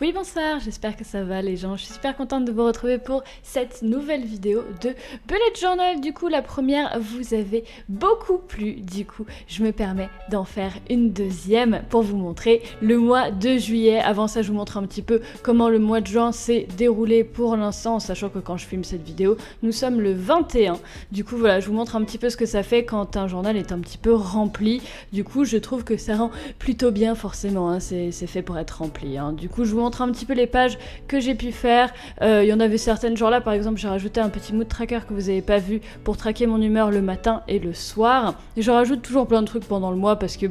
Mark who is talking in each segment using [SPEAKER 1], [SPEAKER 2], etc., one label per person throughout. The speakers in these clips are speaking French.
[SPEAKER 1] Oui, bonsoir, j'espère que ça va les gens. Je suis super contente de vous retrouver pour cette nouvelle vidéo de Bullet Journal. Du coup, la première vous avait beaucoup plu. Du coup, je me permets d'en faire une deuxième pour vous montrer le mois de juillet. Avant ça, je vous montre un petit peu comment le mois de juin s'est déroulé pour l'instant, en sachant que quand je filme cette vidéo, nous sommes le 21. Du coup, voilà, je vous montre un petit peu ce que ça fait quand un journal est un petit peu rempli. Du coup, je trouve que ça rend plutôt bien, forcément, hein, c'est fait pour être rempli. Hein. Du coup, je vous montre un petit peu les pages que j'ai pu faire. Il y en avait certaines, genre là par exemple, j'ai rajouté un petit mood tracker que vous avez pas vu pour traquer mon humeur le matin et le soir. Et je rajoute toujours plein de trucs pendant le mois parce que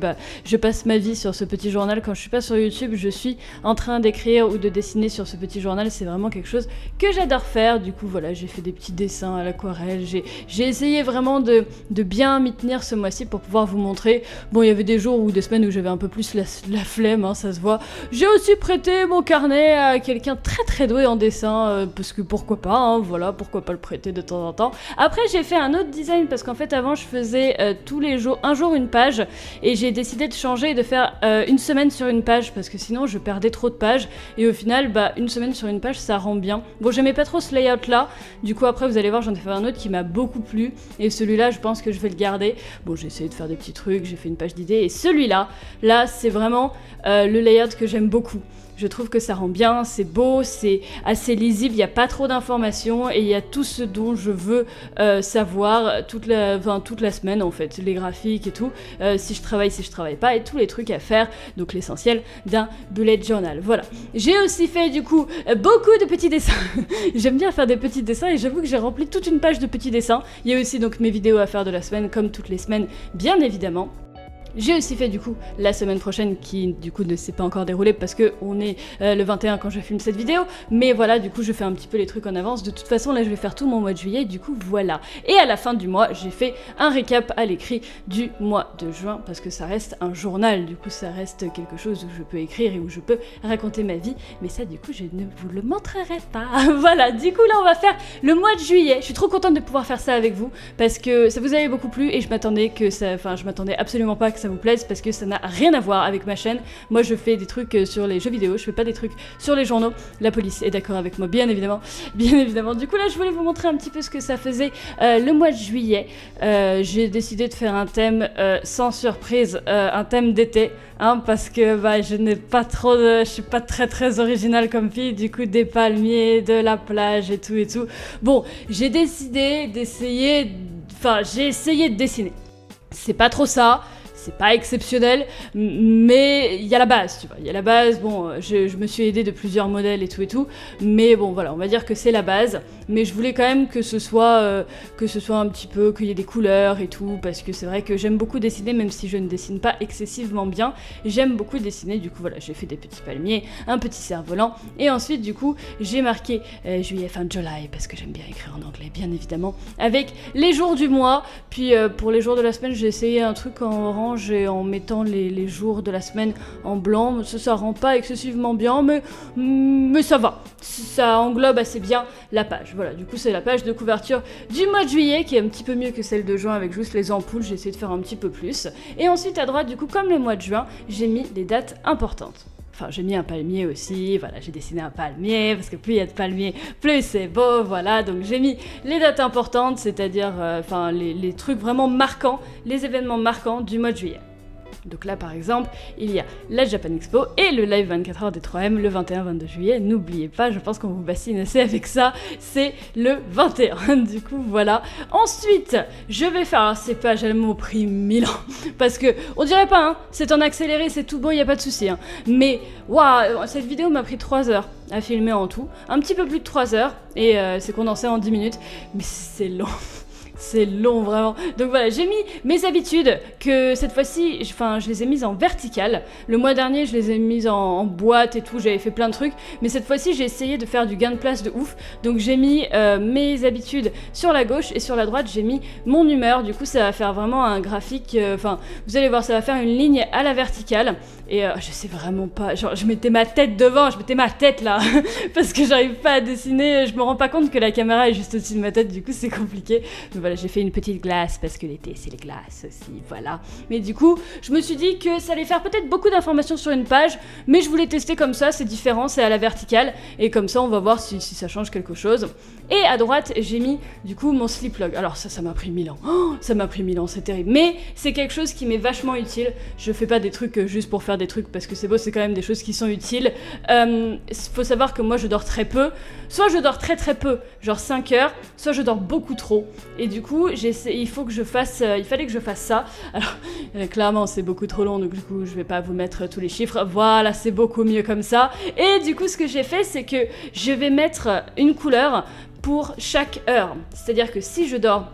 [SPEAKER 1] je passe ma vie sur ce petit journal. Quand je suis pas sur YouTube, je suis en train d'écrire ou de dessiner sur ce petit journal. C'est vraiment quelque chose que j'adore faire. Du coup, voilà, j'ai fait des petits dessins à l'aquarelle. J'ai essayé vraiment de bien m'y tenir ce mois-ci pour pouvoir vous montrer. Bon, il y avait des jours ou des semaines où j'avais un peu plus la flemme, hein, ça se voit. J'ai aussi prêté mon carnet à quelqu'un très doué en dessin, parce que pourquoi pas, hein, voilà, pourquoi pas le prêter de temps en temps. Après, j'ai fait un autre design, parce qu'en fait, avant, je faisais tous les jours, un jour une page, et j'ai décidé de changer et de faire une semaine sur une page, parce que sinon, je perdais trop de pages, et au final, une semaine sur une page, ça rend bien. Bon, j'aimais pas trop ce layout-là, du coup, après, vous allez voir, j'en ai fait un autre qui m'a beaucoup plu, et celui-là, je pense que je vais le garder. Bon, j'ai essayé de faire des petits trucs, j'ai fait une page d'idées, et celui-là, là, c'est vraiment le layout que j'aime beaucoup. Je trouve que ça rend bien, c'est beau, c'est assez lisible, il n'y a pas trop d'informations et il y a tout ce dont je veux savoir toute la semaine en fait, les graphiques et tout, si je travaille pas et tous les trucs à faire, donc l'essentiel d'un bullet journal. Voilà. J'ai aussi fait du coup beaucoup de petits dessins. J'aime bien faire des petits dessins et j'avoue que j'ai rempli toute une page de petits dessins. Il y a aussi donc mes vidéos à faire de la semaine comme toutes les semaines, bien évidemment. J'ai aussi fait du coup la semaine prochaine qui du coup ne s'est pas encore déroulée parce que on est le 21 quand je filme cette vidéo, mais voilà, du coup je fais un petit peu les trucs en avance. De toute façon là je vais faire tout mon mois de juillet, du coup voilà. Et à la fin du mois j'ai fait un récap à l'écrit du mois de juin parce que ça reste un journal, du coup ça reste quelque chose où je peux écrire et où je peux raconter ma vie, mais ça du coup je ne vous le montrerai pas. Voilà, du coup là on va faire le mois de juillet. Je suis trop contente de pouvoir faire ça avec vous parce que ça vous avait beaucoup plu et je m'attendais absolument pas que ça vous plaise parce que ça n'a rien à voir avec ma chaîne. Moi je fais des trucs sur les jeux vidéo, je fais pas des trucs sur les journaux. La police est d'accord avec moi, bien évidemment. Bien évidemment. Du coup là je voulais vous montrer un petit peu ce que ça faisait le mois de juillet. J'ai décidé de faire un thème sans surprise, un thème d'été, hein, parce que je suis pas très originale comme fille, du coup des palmiers, de la plage et tout. Bon, j'ai essayé de dessiner. C'est pas trop ça. C'est pas exceptionnel, mais il y a la base, tu vois. Il y a la base, bon, je me suis aidée de plusieurs modèles et tout, mais bon, voilà, on va dire que c'est la base. Mais je voulais quand même que ce soit un petit peu, qu'il y ait des couleurs et tout, parce que c'est vrai que j'aime beaucoup dessiner, même si je ne dessine pas excessivement bien. J'aime beaucoup dessiner, du coup, voilà, j'ai fait des petits palmiers, un petit cerf-volant, et ensuite, du coup, j'ai marqué juillet, fin July, parce que j'aime bien écrire en anglais, bien évidemment, avec les jours du mois. Puis pour les jours de la semaine, j'ai essayé un truc en orange et en mettant les jours de la semaine en blanc. Ça rend pas excessivement bien, mais ça va. Ça englobe assez bien la page. Voilà, du coup c'est la page de couverture du mois de juillet qui est un petit peu mieux que celle de juin avec juste les ampoules. J'ai essayé de faire un petit peu plus. Et ensuite à droite, du coup, comme le mois de juin, j'ai mis des dates importantes. Enfin, j'ai mis un palmier aussi, voilà, j'ai dessiné un palmier, parce que plus il y a de palmiers, plus c'est beau, voilà. Donc j'ai mis les dates importantes, c'est-à-dire les trucs vraiment marquants, les événements marquants du mois de juillet. Donc là, par exemple, il y a la Japan Expo et le live 24 heures des 3M le 21-22 juillet. N'oubliez pas, je pense qu'on vous bassine assez avec ça, c'est le 21. Du coup, voilà. Ensuite, je vais faire, alors ces pages, elles m'ont pris 1000 ans, parce que, on dirait pas, hein, c'est en accéléré, c'est tout beau, y a pas de souci, hein. Mais, waouh, cette vidéo m'a pris 3 heures à filmer en tout, un petit peu plus de 3 heures, et c'est condensé en 10 minutes, mais c'est long. C'est long, vraiment. Donc voilà, j'ai mis mes habitudes, que cette fois-ci, je les ai mises en verticale. Le mois dernier, je les ai mises en boîte et tout, j'avais fait plein de trucs. Mais cette fois-ci, j'ai essayé de faire du gain de place de ouf. Donc j'ai mis mes habitudes sur la gauche et sur la droite, j'ai mis mon humeur. Du coup, ça va faire vraiment un graphique, vous allez voir, ça va faire une ligne à la verticale. Et je sais vraiment pas, genre je mettais ma tête devant, je mettais ma tête là, parce que j'arrive pas à dessiner, je me rends pas compte que la caméra est juste au-dessus de ma tête, du coup c'est compliqué. Mais voilà, voilà, j'ai fait une petite glace parce que l'été c'est les glaces aussi, voilà. Mais du coup, je me suis dit que ça allait faire peut-être beaucoup d'informations sur une page, mais je voulais tester comme ça, c'est différent, c'est à la verticale, et comme ça on va voir si ça change quelque chose. Et à droite, j'ai mis du coup mon slip log. Alors ça m'a pris 1000 ans. Oh, ça m'a pris 1000 ans, c'est terrible. Mais c'est quelque chose qui m'est vachement utile. Je fais pas des trucs juste pour faire des trucs parce que c'est beau, c'est quand même des choses qui sont utiles. Faut savoir que moi je dors très peu. Soit je dors très très peu, genre 5 heures, soit je dors beaucoup trop. Et du coup, il fallait que je fasse ça. Alors, clairement, c'est beaucoup trop long, donc du coup, je vais pas vous mettre tous les chiffres. Voilà, c'est beaucoup mieux comme ça. Et du coup, ce que j'ai fait, c'est que je vais mettre une couleur pour chaque heure. C'est-à-dire que si je dors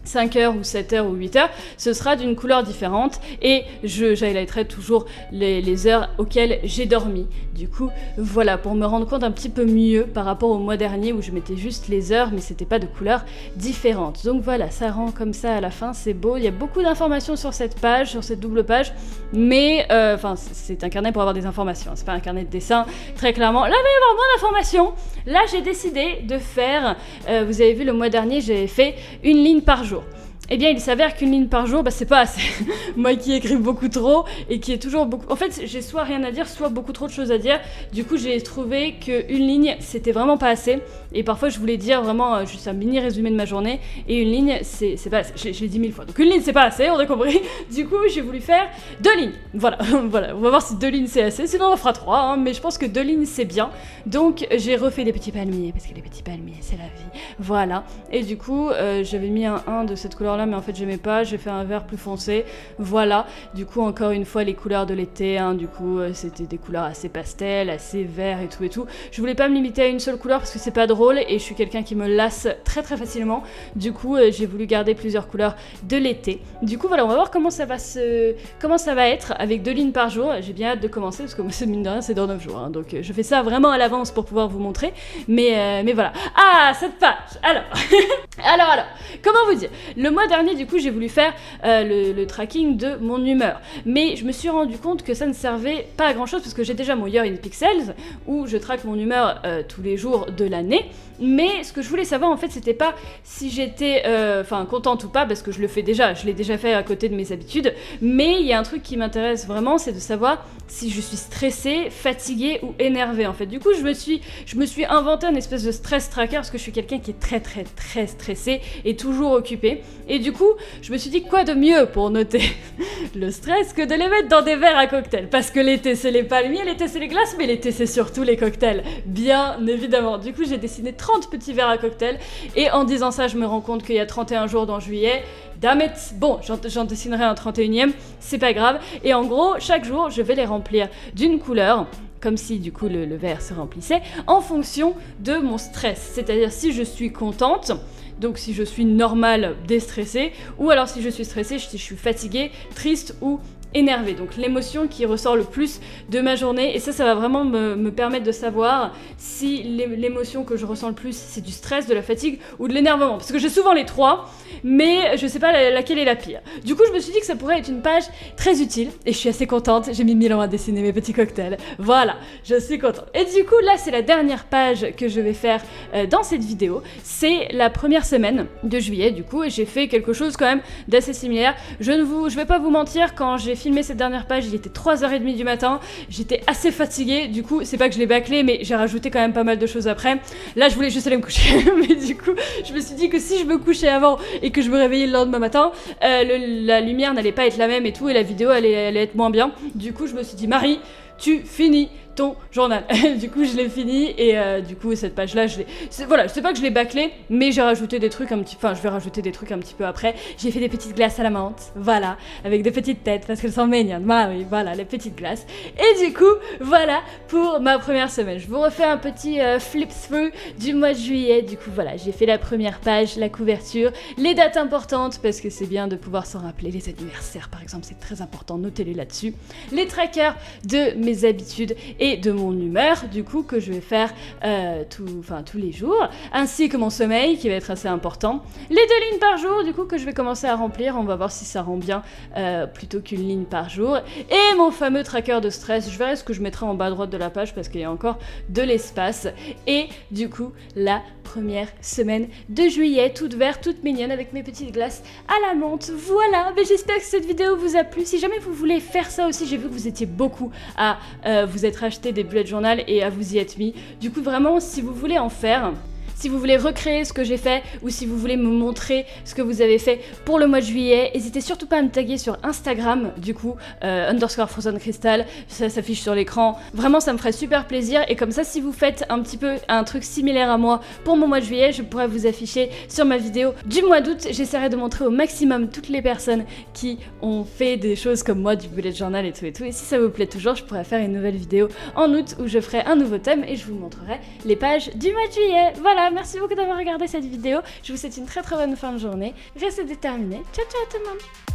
[SPEAKER 1] 5 heures ou 7 heures ou 8 heures, ce sera d'une couleur différente et j'highlighterai toujours les heures auxquelles j'ai dormi. Du coup, voilà, pour me rendre compte un petit peu mieux par rapport au mois dernier où je mettais juste les heures mais c'était pas de couleurs différentes. Donc voilà, ça rend comme ça à la fin, c'est beau. Il y a beaucoup d'informations sur cette page, sur cette double page, mais c'est un carnet pour avoir des informations, c'est pas un carnet de dessin, très clairement. Là, il va y avoir moins d'informations. Là, j'ai décidé de faire, vous avez vu le mois dernier, j'avais fait une ligne par jour. Eh bien, il s'avère qu'une ligne par jour, c'est pas assez. Moi qui écris beaucoup trop et qui est toujours beaucoup... En fait, j'ai soit rien à dire, soit beaucoup trop de choses à dire. Du coup, j'ai trouvé qu'une ligne, c'était vraiment pas assez. Et parfois, je voulais dire vraiment juste un mini résumé de ma journée. Et une ligne, c'est pas assez. Je l'ai dit 1000 fois. Donc une ligne, c'est pas assez, on a compris. Du coup, j'ai voulu faire 2 lignes. Voilà, voilà. On va voir si 2 lignes, c'est assez. Sinon, on en fera 3. Hein. Mais je pense que 2 lignes, c'est bien. Donc, j'ai refait des petits palmiers. Parce que les petits palmiers, c'est la vie. Voilà. Et du coup, j'avais mis un 1 de cette couleur-là, mais en fait j'aimais pas, j'ai fait un vert plus foncé, voilà. Du coup, encore une fois, les couleurs de l'été, hein, du coup c'était des couleurs assez pastel, assez vert et tout. Je voulais pas me limiter à une seule couleur parce que c'est pas drôle et je suis quelqu'un qui me lasse très très facilement. Du coup, j'ai voulu garder plusieurs couleurs de l'été. Du coup, voilà, on va voir comment ça va être avec 2 lignes par jour. J'ai bien hâte de commencer parce que moi, mine de rien, c'est dans 9 jours, hein, donc je fais ça vraiment à l'avance pour pouvoir vous montrer, mais voilà. Ah, cette page. Alors alors, comment vous dire, le mois dernier, du coup, j'ai voulu faire le tracking de mon humeur. Mais je me suis rendu compte que ça ne servait pas à grand chose parce que j'ai déjà mon Year in Pixels où je traque mon humeur tous les jours de l'année. Mais ce que je voulais savoir, en fait, c'était pas si j'étais contente ou pas parce que je le fais déjà, je l'ai déjà fait à côté de mes habitudes. Mais il y a un truc qui m'intéresse vraiment, c'est de savoir si je suis stressée, fatiguée ou énervée, en fait. Du coup, je me suis inventé une espèce de stress tracker parce que je suis quelqu'un qui est très très très stressé et toujours occupé. Et du coup, je me suis dit quoi de mieux pour noter le stress que de les mettre dans des verres à cocktail. Parce que l'été c'est les palmiers, l'été c'est les glaces, mais l'été c'est surtout les cocktails, bien évidemment. Du coup, j'ai dessiné 30 petits verres à cocktail et en disant ça, je me rends compte qu'il y a 31 jours dans juillet. Damn it. Bon, j'en dessinerai un 31e, c'est pas grave. Et en gros, chaque jour, je vais les remplir d'une couleur, comme si du coup le verre se remplissait, en fonction de mon stress. C'est-à-dire si je suis contente, donc si je suis normale, déstressée, ou alors si je suis stressée, si je suis fatiguée, triste ou énervée. Donc l'émotion qui ressort le plus de ma journée, et ça va vraiment me permettre de savoir si l'émotion que je ressens le plus, c'est du stress, de la fatigue ou de l'énervement. Parce que j'ai souvent les trois, mais je sais pas laquelle est la pire. Du coup, je me suis dit que ça pourrait être une page très utile, et je suis assez contente. J'ai mis 1000 ans à dessiner mes petits cocktails. Voilà, je suis contente. Et du coup, là, c'est la dernière page que je vais faire dans cette vidéo. C'est la première semaine de juillet, du coup, et j'ai fait quelque chose quand même d'assez similaire. Je vais pas vous mentir, quand j'ai filmé cette dernière page, il était 3h30 du matin, j'étais assez fatiguée, du coup, c'est pas que je l'ai bâclé, mais j'ai rajouté quand même pas mal de choses après. Là, je voulais juste aller me coucher, mais du coup, je me suis dit que si je me couchais avant et que je me réveillais le lendemain matin, la lumière n'allait pas être la même et tout, et la vidéo allait être moins bien. Du coup, je me suis dit, Marie, tu finis ton journal. Du coup, je l'ai fini et du coup, cette page-là, voilà, je sais pas que je l'ai bâclé, mais j'ai rajouté des trucs je vais rajouter des trucs un petit peu après. J'ai fait des petites glaces à la menthe, voilà, avec des petites têtes parce qu'elles sont mignonnes. Bah oui, voilà, les petites glaces. Et du coup, voilà pour ma première semaine. Je vous refais un petit flip-through du mois de juillet. Du coup, voilà, j'ai fait la première page, la couverture, les dates importantes parce que c'est bien de pouvoir s'en rappeler. Les anniversaires, par exemple, c'est très important, notez-les là-dessus. Les trackers de mes habitudes et de mon humeur du coup que je vais faire tous les jours, ainsi que mon sommeil qui va être assez important. Les 2 lignes par jour du coup que je vais commencer à remplir, on va voir si ça rend bien plutôt qu'une ligne par jour. Et mon fameux tracker de stress, je verrai ce que je mettrai en bas à droite de la page parce qu'il y a encore de l'espace. Et du coup la première semaine de juillet, toute verte, toute mignonne avec mes petites glaces à la menthe. Voilà, mais j'espère que cette vidéo vous a plu. Si jamais vous voulez faire ça aussi, j'ai vu que vous étiez beaucoup à vous être acheté des bullet journal et à vous y être mis. Du coup vraiment, si vous voulez en faire, si vous voulez recréer ce que j'ai fait ou si vous voulez me montrer ce que vous avez fait pour le mois de juillet, n'hésitez surtout pas à me taguer sur Instagram, du coup, _FrozenCrystal, ça s'affiche sur l'écran. Vraiment, ça me ferait super plaisir et comme ça, si vous faites un petit peu un truc similaire à moi pour mon mois de juillet, je pourrais vous afficher sur ma vidéo du mois d'août. J'essaierai de montrer au maximum toutes les personnes qui ont fait des choses comme moi, du bullet journal et tout et tout. Et si ça vous plaît toujours, je pourrais faire une nouvelle vidéo en août où je ferai un nouveau thème et je vous montrerai les pages du mois de juillet. Voilà. Merci beaucoup d'avoir regardé cette vidéo, je vous souhaite une très bonne fin de journée, restez déterminés, ciao ciao tout le monde.